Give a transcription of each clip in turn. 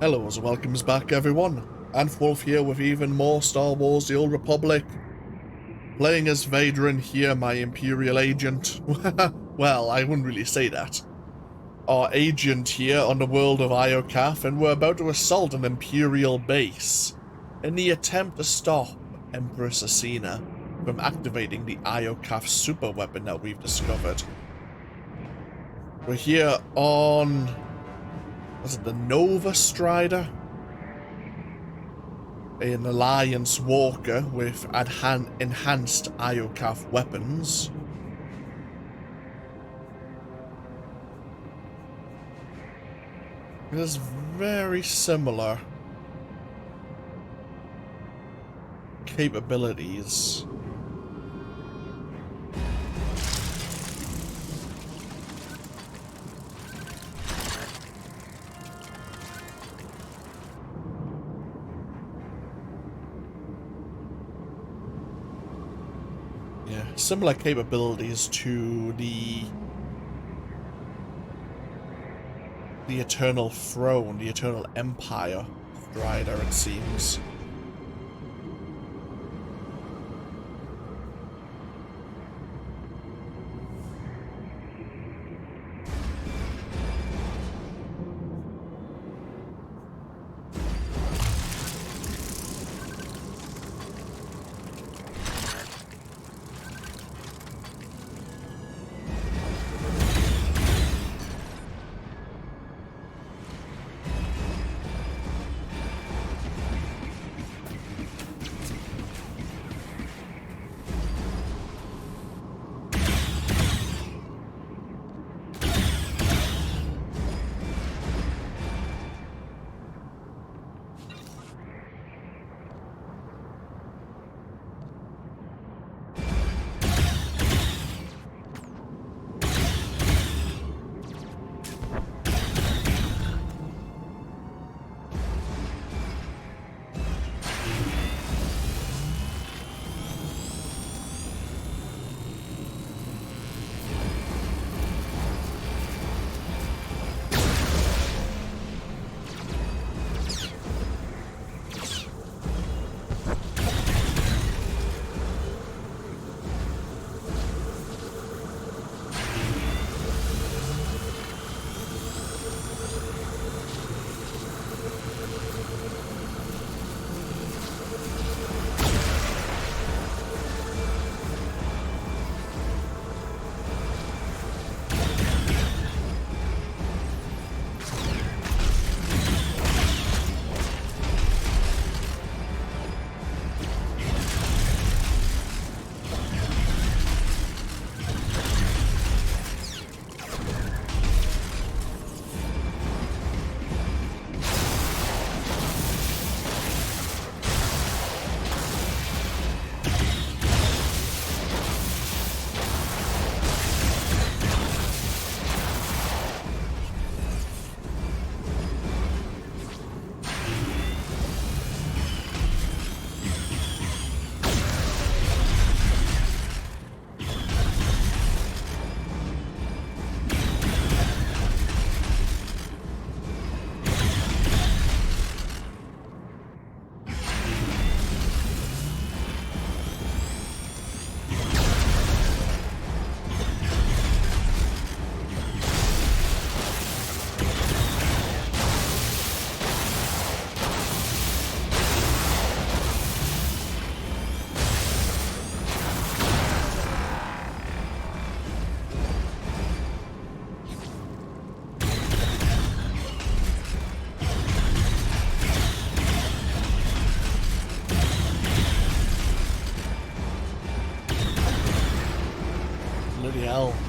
Hello and welcomes back everyone, and Wolf here with even more Star Wars The Old Republic. Playing as Vaedren here, my Imperial agent. Well, I wouldn't really say that. Our agent here on the world of Iokath, and we're about to assault an Imperial base in the attempt to stop Empress Asina from activating the Iokath super weapon that we've discovered. We're here on... was it the Nova Strider? An Alliance Walker with enhanced Iokath weapons. It is very similar capabilities. Similar capabilities to the Eternal Throne, the Eternal Empire Strider, it seems.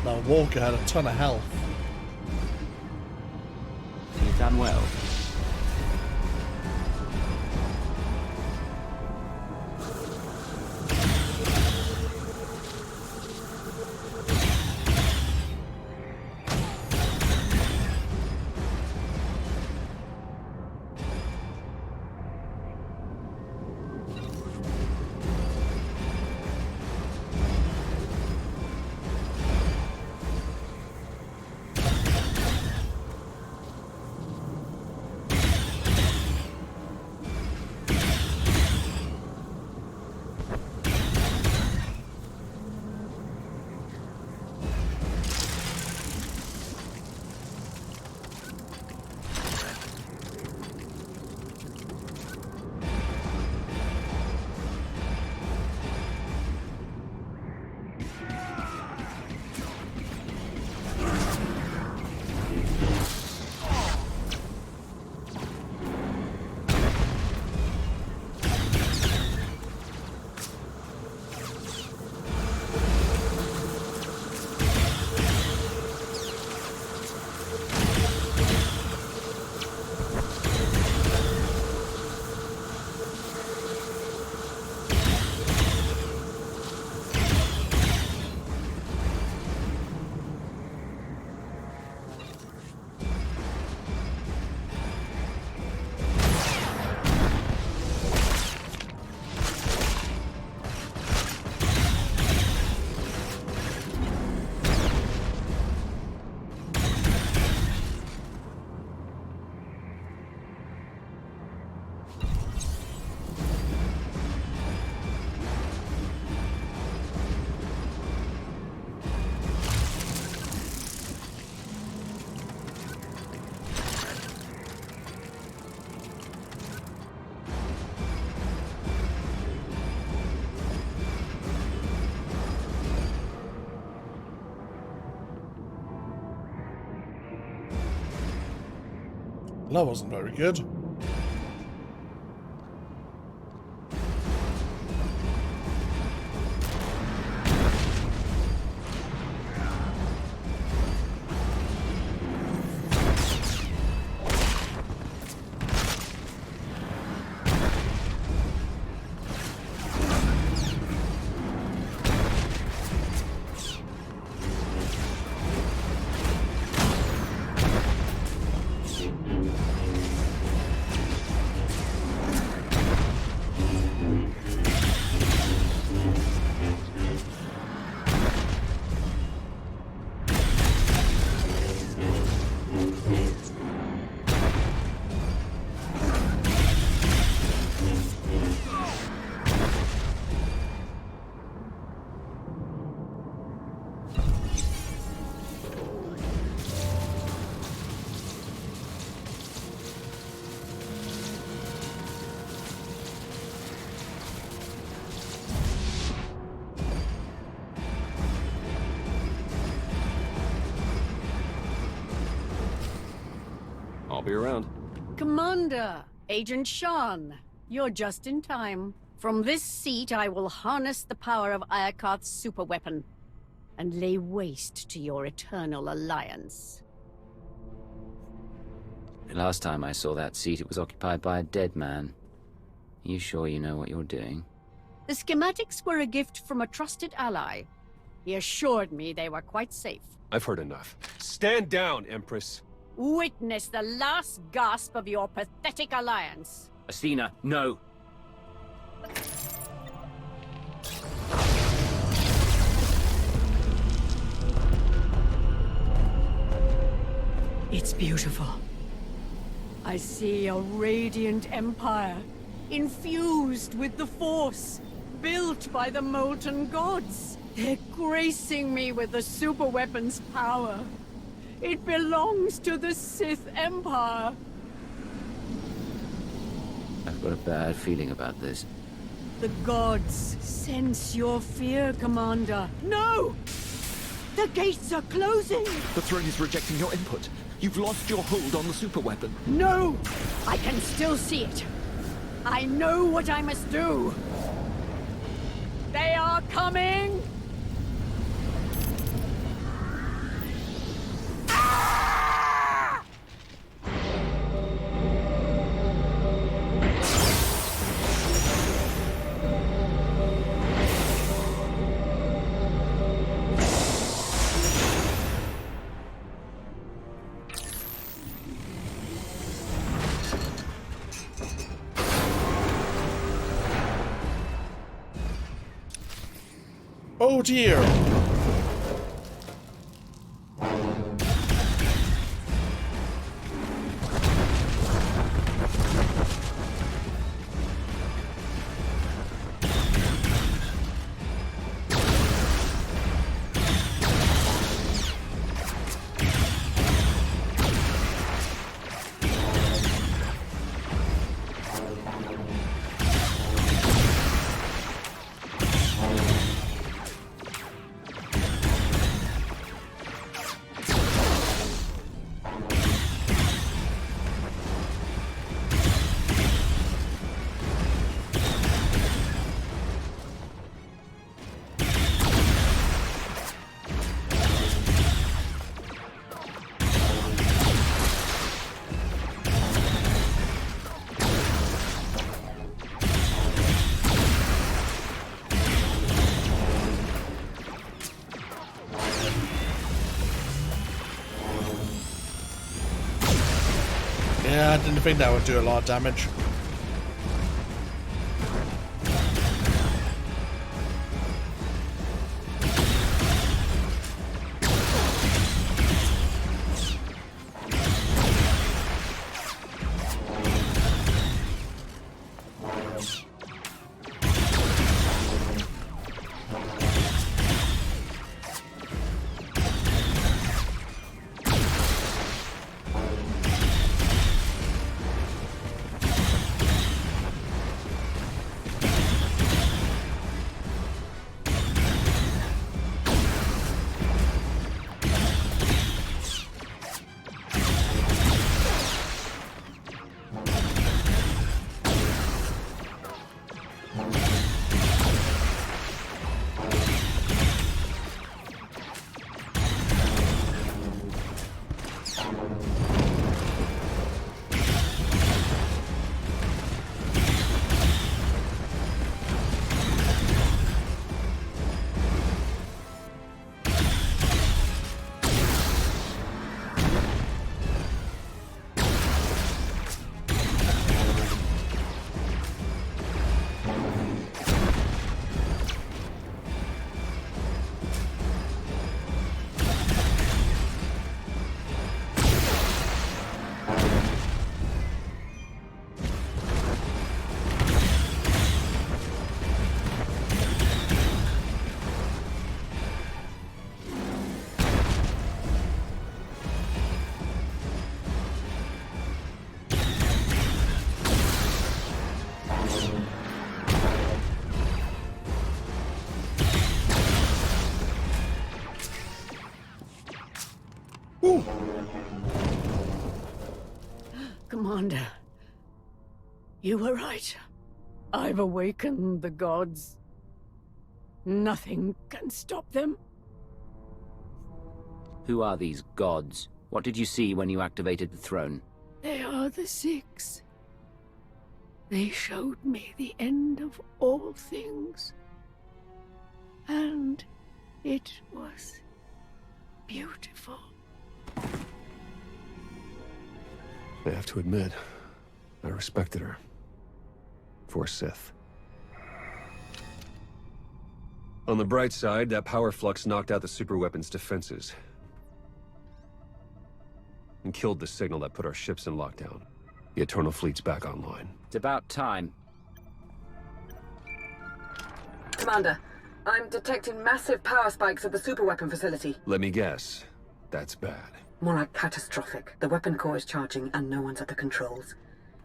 That Walker had a ton of health. You've done well. That wasn't very good. I'll be around. Commander, Agent Shan, you're just in time. From this seat, I will harness the power of Iokath's superweapon and lay waste to your eternal alliance. The last time I saw that seat, it was occupied by a dead man. Are you sure you know what you're doing? The schematics were a gift from a trusted ally. He assured me they were quite safe. I've heard enough. Stand down, Empress. Witness the last gasp of your pathetic alliance. Athena, no! It's beautiful. I see a radiant empire, infused with the Force, built by the molten gods. They're gracing me with the superweapon's power. It belongs to the Sith Empire. I've got a bad feeling about this. The gods sense your fear, Commander. No! The gates are closing! The throne is rejecting your input. You've lost your hold on the superweapon. No! I can still see it. I know what I must do. They are coming! Oh dear! Yeah, I didn't think that would do a lot of damage. Ooh. Commander, you were right. I've awakened the gods. Nothing can stop them. Who are these gods? What did you see when you activated the throne? They are the Six. They showed me the end of all things. And it was beautiful. I have to admit, I respected her. For a Sith. On the bright side, that power flux knocked out the superweapon's defenses. And killed the signal that put our ships in lockdown. The Eternal Fleet's back online. It's about time. Commander, I'm detecting massive power spikes at the superweapon facility. Let me guess. That's bad. More like catastrophic. The weapon core is charging and no one's at the controls.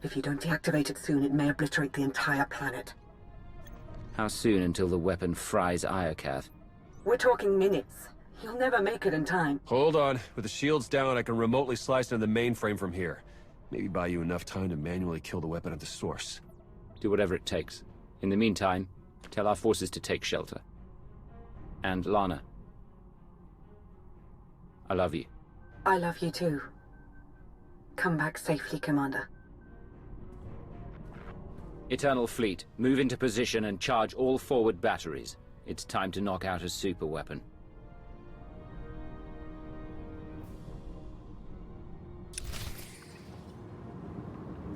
If you don't deactivate it soon, it may obliterate the entire planet. How soon until the weapon fries Iokath? We're talking minutes. You'll never make it in time. Hold on. With the shields down, I can remotely slice into the mainframe from here. Maybe buy you enough time to manually kill the weapon at the source. Do whatever it takes. In the meantime, tell our forces to take shelter. And Lana, I love you. I love you too. Come back safely, Commander. Eternal Fleet, move into position and charge all forward batteries. It's time to knock out a superweapon.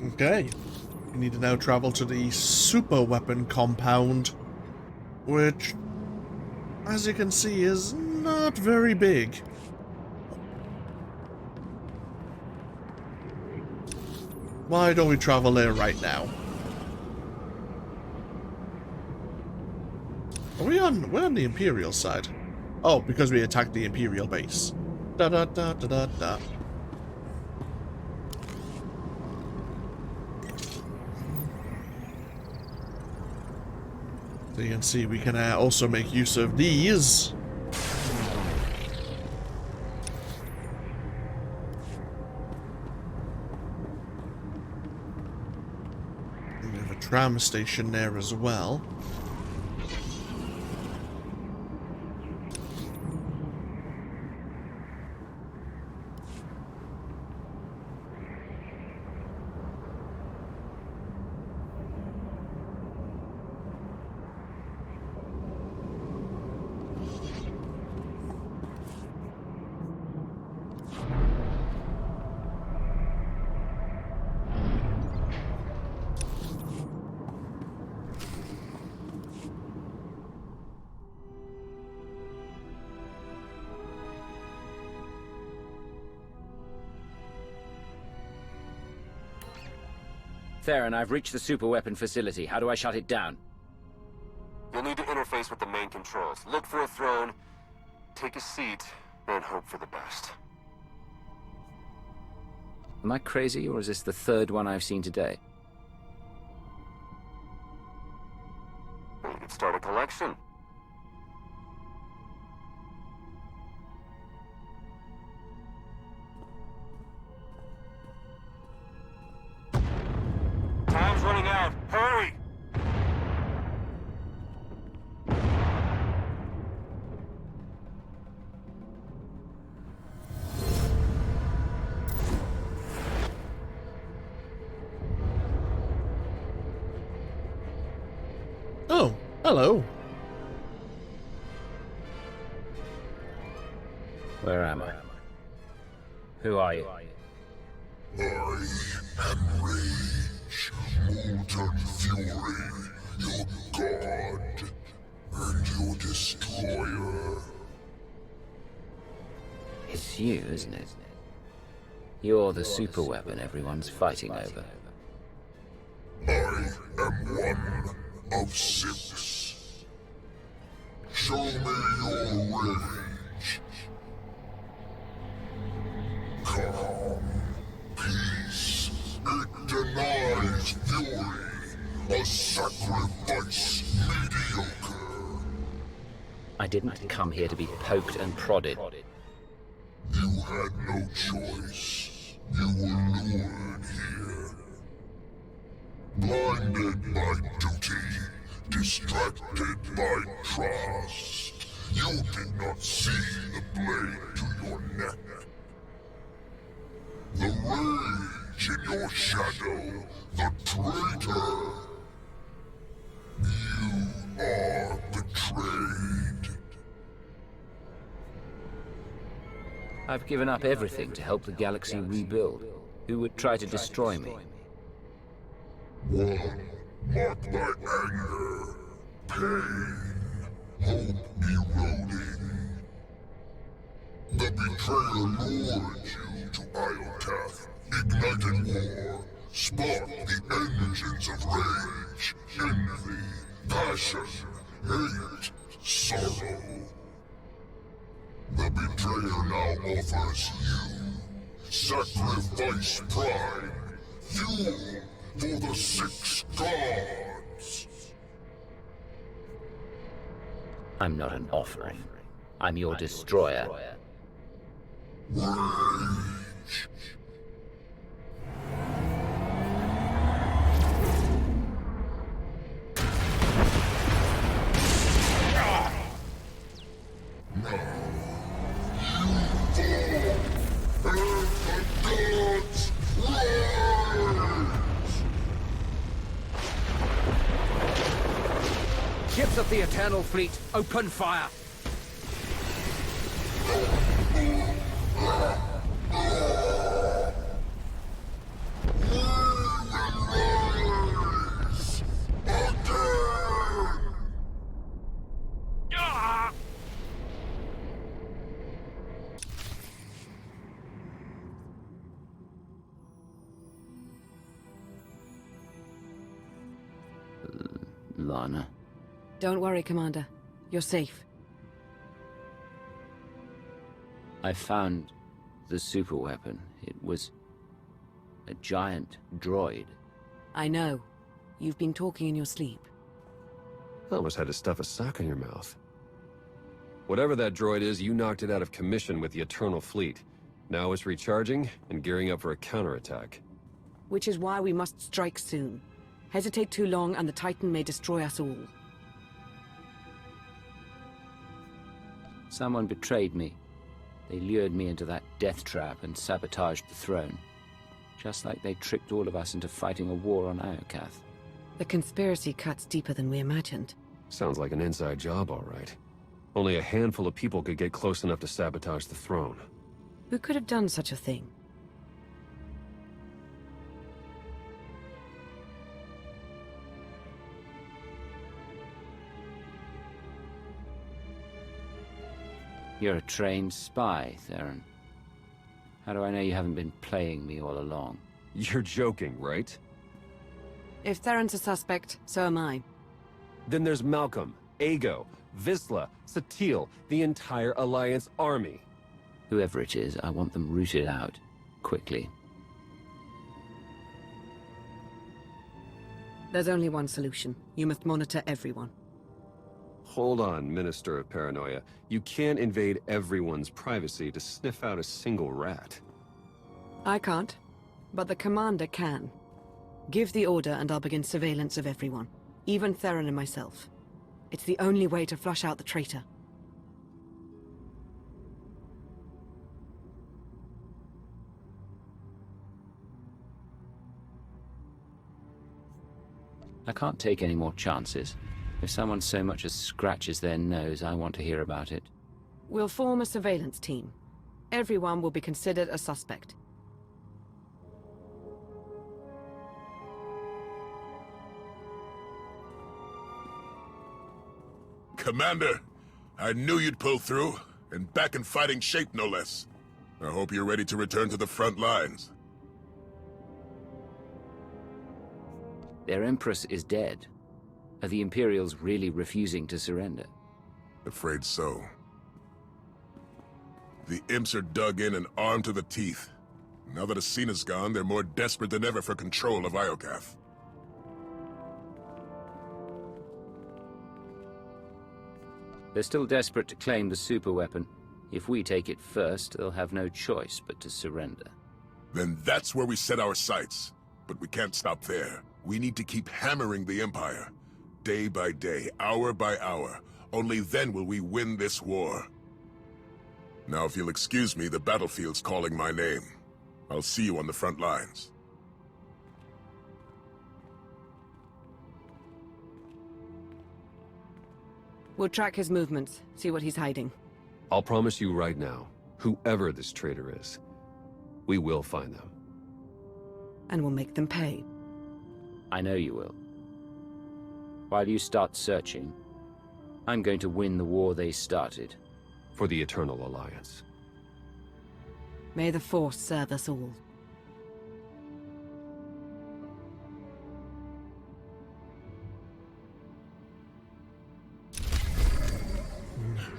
Okay. We need to now travel to the superweapon compound, which, as you can see, is not very big. Why don't we travel there right now? We're on the Imperial side. Oh, because we attacked the Imperial base. Da da da da da da. So you can see we can also make use of these. We have a tram station there as well. Theron, I've reached the superweapon facility. How do I shut it down? You'll need to interface with the main controls. Look for a throne, take a seat, and hope for the best. Am I crazy, or is this the third one I've seen today? Well, you could start a collection. Time's running out. Hurry! Oh, hello. Where am I? Who are you? I am Rage, molten fury, your god, and your destroyer. It's you, isn't it? You're the superweapon everyone's fighting over. I am one of 6. Show me your rage. Calm, peace, it denies fury, a sacrifice mediocre. I didn't come here to be poked and prodded. You had no choice. You were lured here. Blinded by duty, distracted by trust, you did not see the blade to your neck. The rage in your shadow, the traitor. You are betrayed. I've given up everything to help the galaxy rebuild. Who would try to destroy me? One marked by anger, pain, hope eroding. The betrayer lured you to Iokath, ignited war, sparked the engines of rage, envy, passion, hate, sorrow. The betrayer now offers you sacrifice pride, fuel for the 6 gods. I'm not an offering. I'm your destroyer. Rage. Ships of the Eternal Fleet, open fire! Lana. Don't worry, Commander. You're safe. I found the superweapon. It was a giant droid. I know. You've been talking in your sleep. Almost had to stuff a sock in your mouth. Whatever that droid is, you knocked it out of commission with the Eternal Fleet. Now it's recharging and gearing up for a counterattack. Which is why we must strike soon. Hesitate too long and the Titan may destroy us all. Someone betrayed me. They lured me into that death trap and sabotaged the throne. Just like they tricked all of us into fighting a war on Iokath. The conspiracy cuts deeper than we imagined. Sounds like an inside job, all right. Only a handful of people could get close enough to sabotage the throne. Who could have done such a thing? You're a trained spy, Theron. How do I know you haven't been playing me all along? You're joking, right? If Theron's a suspect, so am I. Then there's Malcolm, Ago, Vizsla, Satele, the entire Alliance army. Whoever it is, I want them rooted out. Quickly. There's only one solution. You must monitor everyone. Hold on, Minister of Paranoia. You can't invade everyone's privacy to sniff out a single rat. I can't, but the Commander can. Give the order and I'll begin surveillance of everyone. Even Theron and myself. It's the only way to flush out the traitor. I can't take any more chances. If someone so much as scratches their nose, I want to hear about it. We'll form a surveillance team. Everyone will be considered a suspect. Commander, I knew you'd pull through, and back in fighting shape no less. I hope you're ready to return to the front lines. Their Empress is dead. Are the Imperials really refusing to surrender? Afraid so. The imps are dug in and armed to the teeth. Now that Asina's gone, they're more desperate than ever for control of Iokath. They're still desperate to claim the superweapon. If we take it first, they'll have no choice but to surrender. Then that's where we set our sights. But we can't stop there. We need to keep hammering the Empire. Day by day, hour by hour. Only then will we win this war. Now, if you'll excuse me, the battlefield's calling my name. I'll see you on the front lines. We'll track his movements, see what he's hiding. I'll promise you right now, whoever this traitor is, we will find them. And we'll make them pay. I know you will. While you start searching, I'm going to win the war they started. For the Eternal Alliance. May the Force serve us all.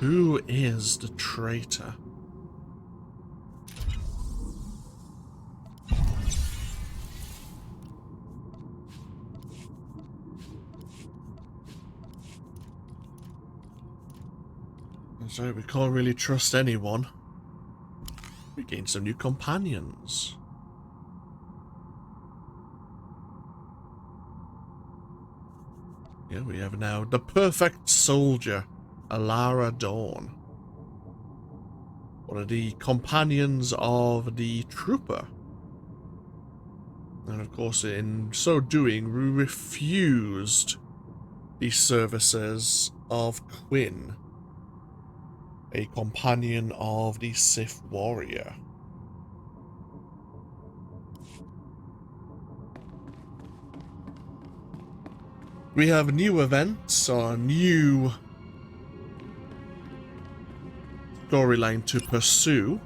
Who is the traitor? So we can't really trust anyone. We gained some new companions. Yeah, we have now the perfect soldier, Alara Dawn. One of the companions of the trooper. And of course, in so doing, we refused the services of Quinn, a companion of the Sith warrior. We have new events, or new storyline to pursue.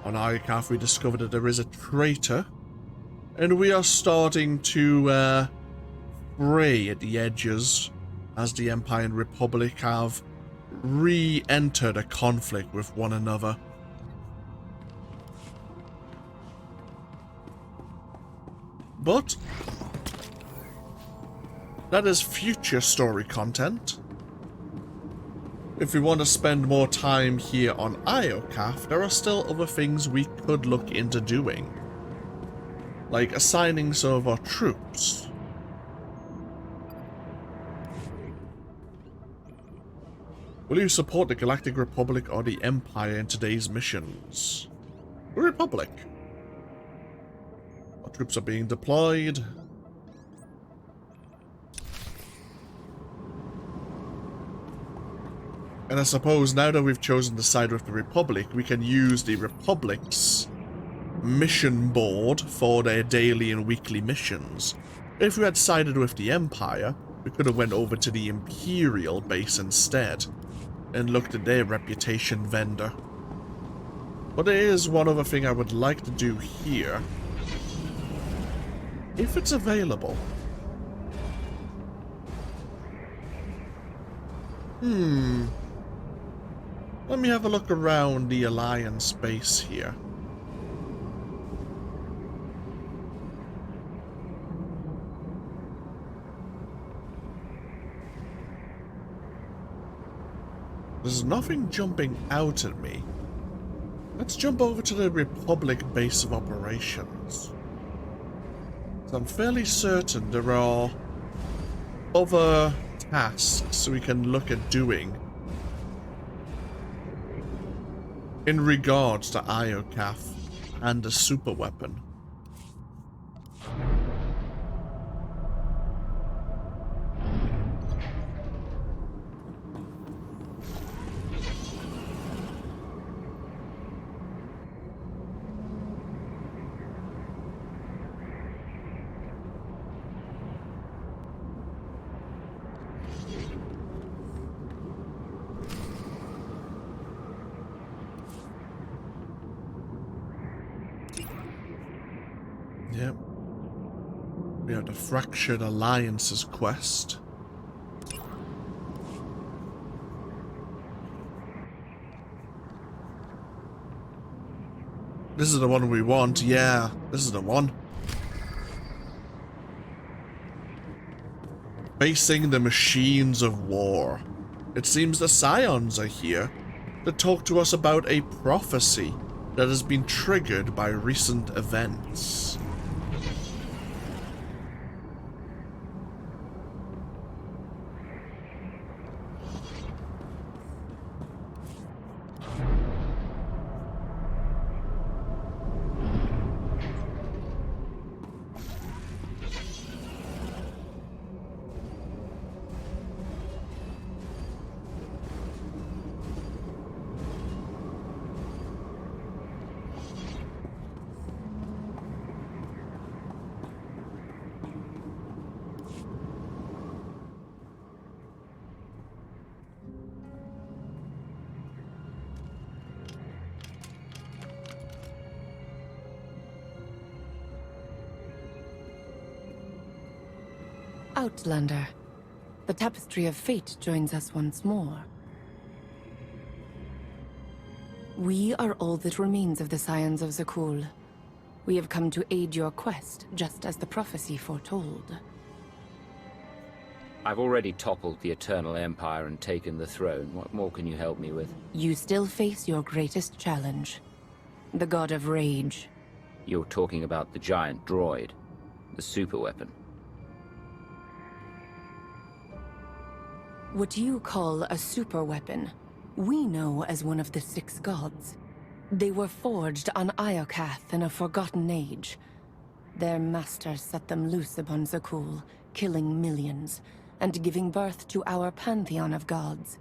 On Iokath, we discovered that there is a traitor, and we are starting to fray at the edges as the Empire and Republic have re-entered a conflict with one another. But that is future story content. If we want to spend more time here on Iokath, there are still other things we could look into doing. Like assigning some of our troops. Will you support the Galactic Republic or the Empire in today's missions? The Republic. Our troops are being deployed. And I suppose now that we've chosen to side with the Republic, we can use the Republic's mission board for their daily and weekly missions. If we had sided with the Empire, we could have went over to the Imperial base instead and looked at their reputation vendor. But there is one other thing I would like to do here, if it's available. Let me have a look around the Alliance base here. There's nothing jumping out at me. Let's jump over to the Republic base of operations. So I'm fairly certain there are other tasks we can look at doing in regards to Iokath and the super weapon. Yep. We have the Fractured Alliance's quest. This is the one we want, yeah. This is the one. Facing the machines of war. It seems the Scions are here to talk to us about a prophecy that has been triggered by recent events. Outlander, the tapestry of fate joins us once more. We are all that remains of the Scions of Zakul. We have come to aid your quest, just as the prophecy foretold. I've already toppled the Eternal Empire and taken the throne. What more can you help me with? You still face your greatest challenge. The God of Rage. You're talking about the giant droid. The super weapon. What you call a super weapon, we know as one of the 6 gods. They were forged on Iokath in a forgotten age. Their master set them loose upon Zakul, killing millions, and giving birth to our pantheon of gods.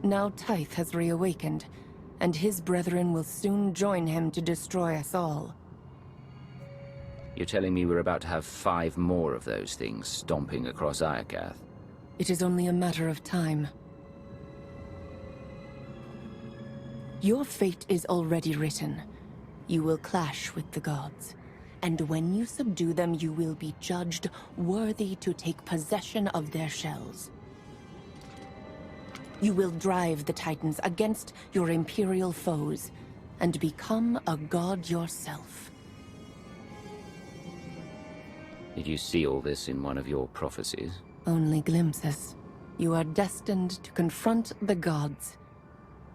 Now Tyth has reawakened, and his brethren will soon join him to destroy us all. You're telling me we're about to have 5 more of those things stomping across Iokath? It is only a matter of time. Your fate is already written. You will clash with the gods. And when you subdue them, you will be judged worthy to take possession of their shells. You will drive the Titans against your Imperial foes, and become a god yourself. Did you see all this in one of your prophecies? Only glimpses. You are destined to confront the gods.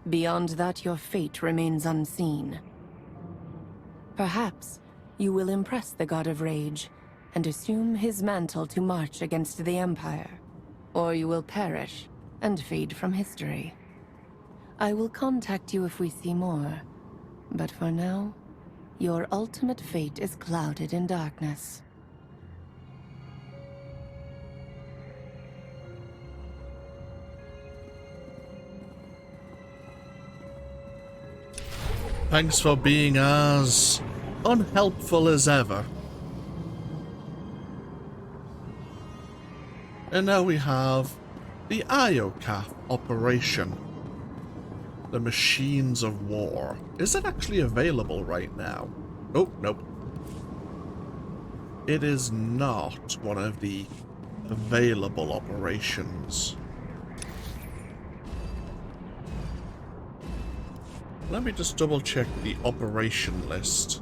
Beyond that, your fate remains unseen. Perhaps you will impress the God of Rage and assume his mantle to march against the Empire. Or you will perish and fade from history. I will contact you if we see more. But for now, your ultimate fate is clouded in darkness. Thanks for being as unhelpful as ever. And now we have the Iokath operation. The Machines of War. Is it actually available right now? Oh, nope. It is not one of the available operations. Let me just double check the operation list.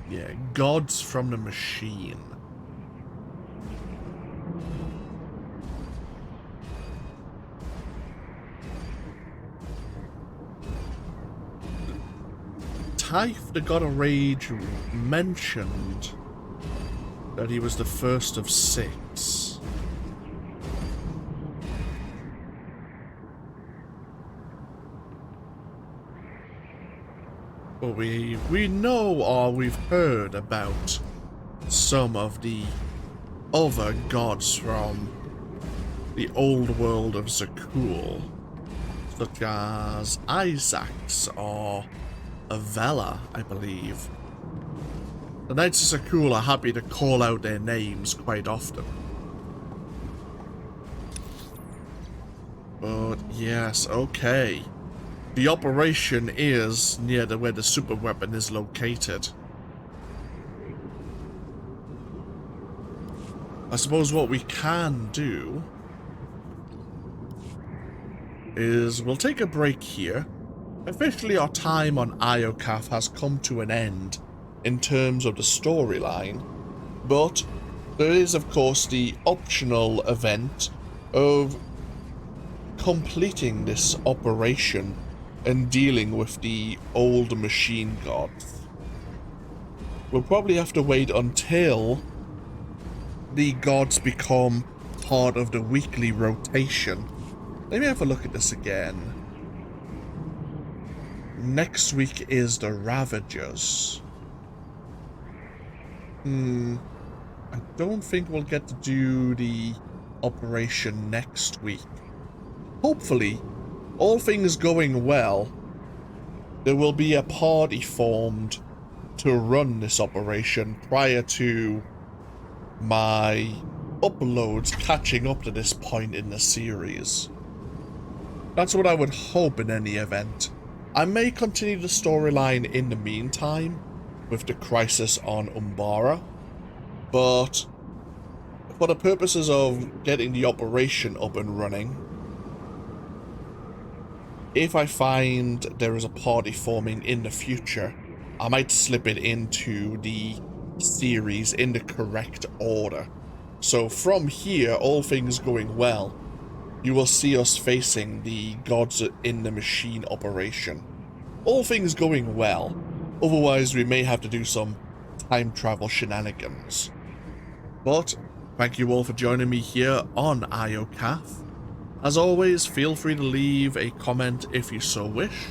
Yeah, gods from the machine. Tyth, the God of Rage, mentioned that he was the first of 6. But we know or we've heard about some of the other gods from the old world of Zakul, such as Isaacs or Avella, I believe. The Knights of Zakul are happy to call out their names quite often. But yes, okay. The operation is near where the super weapon is located. I suppose what we can do is we'll take a break here. Officially, our time on Iokath has come to an end in terms of the storyline, but there is, of course, the optional event of completing this operation and dealing with the old machine gods. We'll probably have to wait until the gods become part of the weekly rotation. Let me have a look at this again. Next week is the Ravagers. I don't think we'll get to do the operation next week. Hopefully, all things going well, there will be a party formed to run this operation prior to my uploads catching up to this point in the series. That's what I would hope in any event. I may continue the storyline in the meantime with the crisis on Umbara, but for the purposes of getting the operation up and running, if I find there is a party forming in the future, I might slip it into the series in the correct order. So from here, all things going well, you will see us facing the gods in the machine operation. All things going well, otherwise we may have to do some time travel shenanigans. But thank you all for joining me here on Iokath. As always, feel free to leave a comment if you so wish,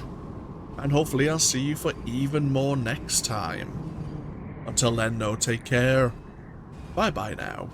and hopefully I'll see you for even more next time. Until then though, take care. Bye bye now.